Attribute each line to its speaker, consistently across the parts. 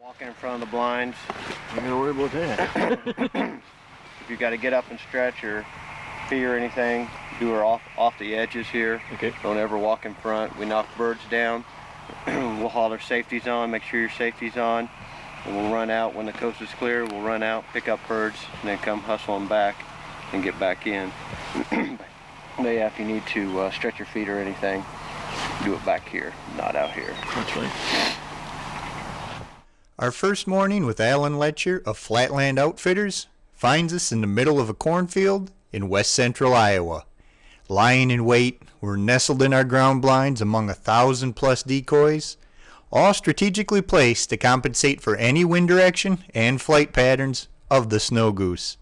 Speaker 1: Walking in front of the blinds.
Speaker 2: I'm gonna worry about that.
Speaker 1: If you got to get up and stretch or pee or anything, do her off the edges here.
Speaker 2: Okay.
Speaker 1: Don't ever walk in front. We knock birds down. We'll haul our safeties on, make sure your safety's on. And we'll run out when the coast is clear. We'll run out, pick up birds, and then come hustle them back and get back in. But yeah, if you need to stretch your feet or anything, do it back here, not out here.
Speaker 2: That's right.
Speaker 3: Our first morning with Alan Letcher of Flatland Outfitters finds us in the middle of a cornfield in west central Iowa. Lying in wait, we're nestled in our ground blinds among 1,000+ decoys, all strategically placed to compensate for any wind direction and flight patterns of the snow goose.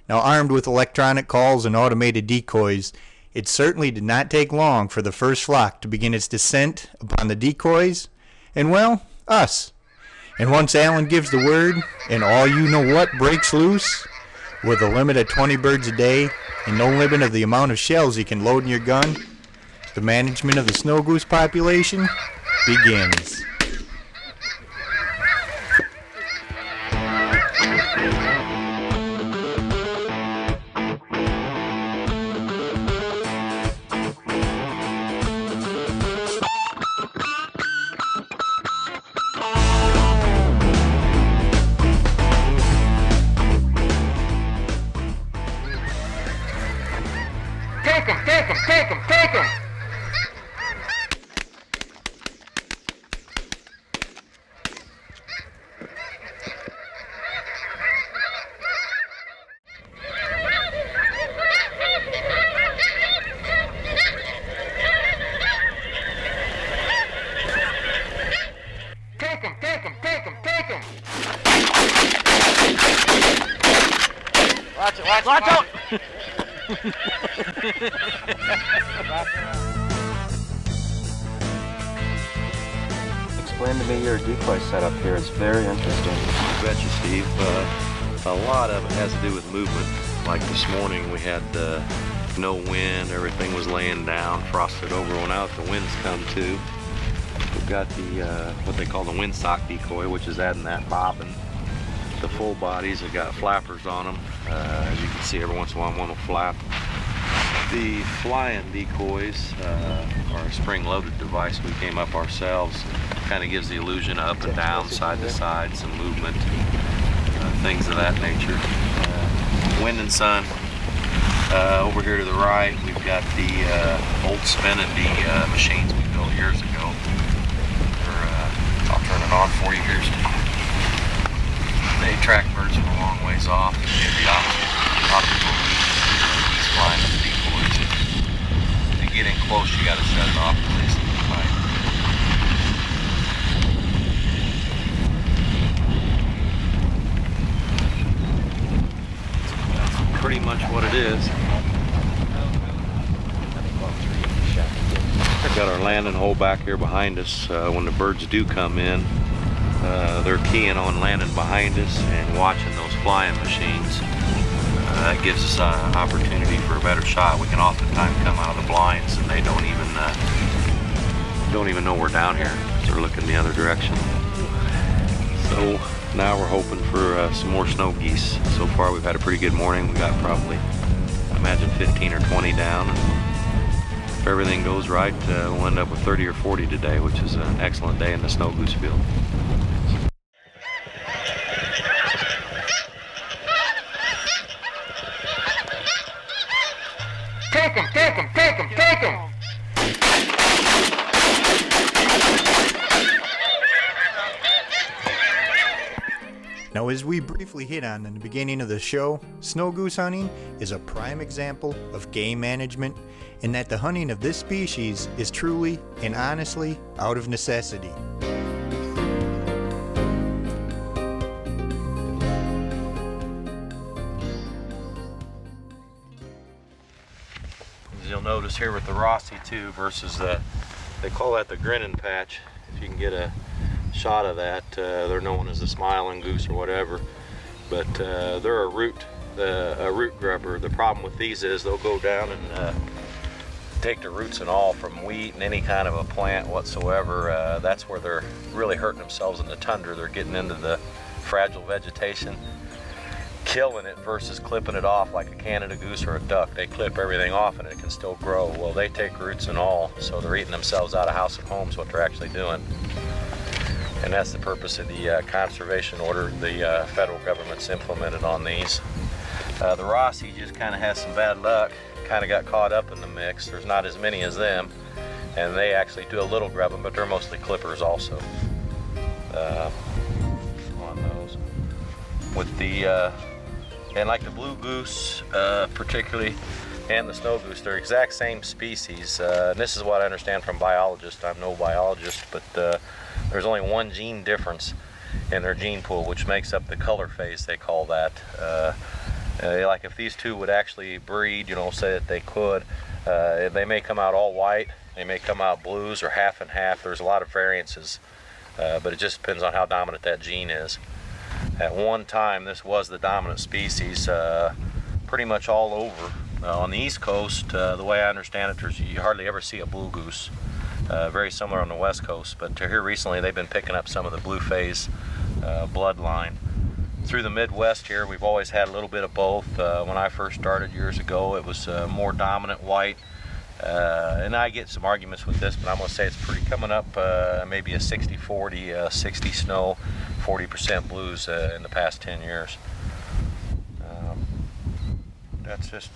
Speaker 3: Now, armed with electronic calls and automated decoys, it certainly did not take long for the first flock to begin its descent upon the decoys and, well, us. And once Alan gives the word, and all you know what breaks loose, with a limit of 20 birds a day and no limit of the amount of shells you can load in your gun, the management of the snow goose population begins.
Speaker 4: Take him! Watch out!
Speaker 5: Explain to me your decoy setup here. It's very interesting.
Speaker 6: I bet you, Steve. A lot of it has to do with movement. Like this morning, we had no wind. Everything was laying down, frosted over. When out the winds come to, we've got the what they call the windsock decoy, which is adding that bobbin. The full bodies have got flappers on them. As you can see, every once in a while one will flap. The flying decoys are a spring-loaded device we came up ourselves. Kind of gives the illusion of up and down, side to side, some movement, things of that nature. Wind and sun. Over here to the right, we've got the old spinning machines we built years ago. I'll turn it on for you here. They track birds from a long ways off. They have the optical illusion flying with the decoys. To get in close, you got to shut it off and release the pipe. That's pretty much what it is. We've got our landing hole back here behind us. When the birds do come in, they're keying on landing behind us and watching those flying machines. That gives us an opportunity for a better shot. We can oftentimes come out of the blinds and they don't even know we're down here. So they're looking the other direction. So now we're hoping for some more snow geese. So far we've had a pretty good morning. We got probably, I imagine, 15 or 20 down. If everything goes right, we'll end up with 30 or 40 today, which is an excellent day in the snow goose field.
Speaker 4: Take him!
Speaker 3: Now, as we briefly hit on in the beginning of the show, snow goose hunting is a prime example of game management, in that the hunting of this species is truly and honestly out of necessity.
Speaker 6: As you'll notice here with the Rossi too, versus they call that the grinning patch. If you can get a shot of that, they're known as the smiling goose or whatever, but they're a root grubber. The problem with these is they'll go down and take the roots and all from wheat and any kind of a plant whatsoever, that's where they're really hurting themselves in the tundra. They're getting into the fragile vegetation, killing it versus clipping it off like a Canada goose or a duck. They clip everything off and it can still grow. Well, they take roots and all, so they're eating themselves out of house and home is what they're actually doing. And that's the purpose of the conservation order the federal government's implemented on these. The Rossi just kind of has some bad luck, kind of got caught up in the mix. There's not as many as them, and they actually do a little grubbing, but they're mostly clippers also on those. With the, and like the blue goose particularly, and the snow goose, they're exact same species. And this is what I understand from biologists. I'm no biologist, but there's only one gene difference in their gene pool, which makes up the color phase, they call that. Like if these two would actually breed, you know, say that they could, they may come out all white, they may come out blues or half and half. There's a lot of variances, but it just depends on how dominant that gene is. At one time, this was the dominant species pretty much all over. On the East Coast, the way I understand it, you hardly ever see a blue goose. Very similar on the West Coast, but here recently they've been picking up some of the blue phase bloodline. Through the Midwest here, we've always had a little bit of both. When I first started years ago, it was more dominant white. And I get some arguments with this, but I'm going to say it's pretty coming up, maybe a 60-40, 60 snow, 40% blues in the past 10 years. That's just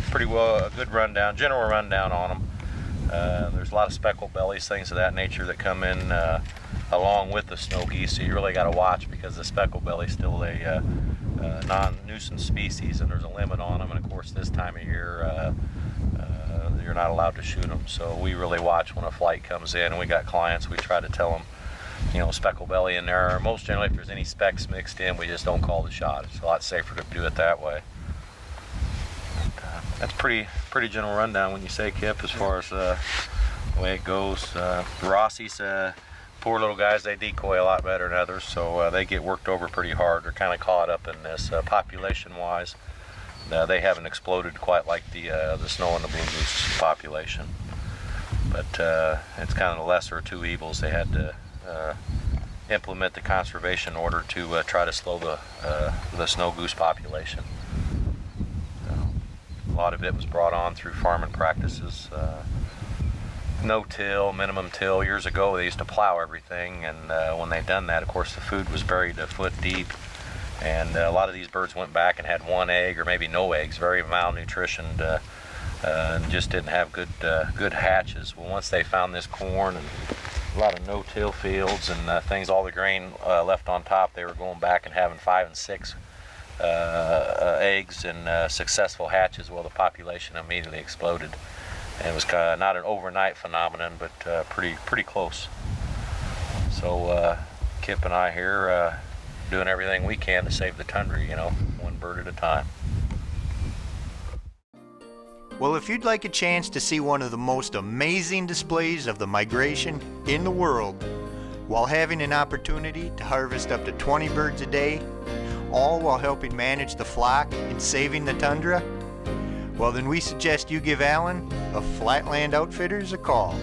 Speaker 6: pretty well a good rundown, general rundown on them. There's a lot of speckled bellies, things of that nature that come in along with the snow geese, so you really got to watch because the speckled belly is still a non-nuisance species, and there's a limit on them. And of course, this time of year, you're not allowed to shoot them. So we really watch when a flight comes in, and we got clients. We try to tell them, you know, speckled belly in there. Most generally, if there's any specks mixed in, we just don't call the shot. It's a lot safer to do it that way. That's pretty general rundown when you say, Kip, as far as the way it goes. The Rossies, poor little guys, they decoy a lot better than others, so they get worked over pretty hard. They're kind of caught up in this population-wise. They haven't exploded quite like the snow and the blue goose population, but it's kind of the lesser of two evils. They had to implement the conservation order to try to slow the snow goose population. A lot of it was brought on through farming practices. No-till, minimum till. Years ago, they used to plow everything, and when they done that, of course, the food was buried a foot deep, and a lot of these birds went back and had one egg or maybe no eggs, very malnutritioned, and just didn't have good hatches. Well, once they found this corn and a lot of no-till fields and things, all the grain left on top, they were going back and having 5 and 6 eggs and successful hatches. Well, the population immediately exploded, and it was not an overnight phenomenon, but pretty close. So Kip and I here doing everything we can to save the tundra, you know, one bird at a time.
Speaker 3: Well, if you'd like a chance to see one of the most amazing displays of the migration in the world, while having an opportunity to harvest up to 20 birds a day, all while helping manage the flock and saving the tundra, well, then we suggest you give Alan of Flatland Outfitters a call.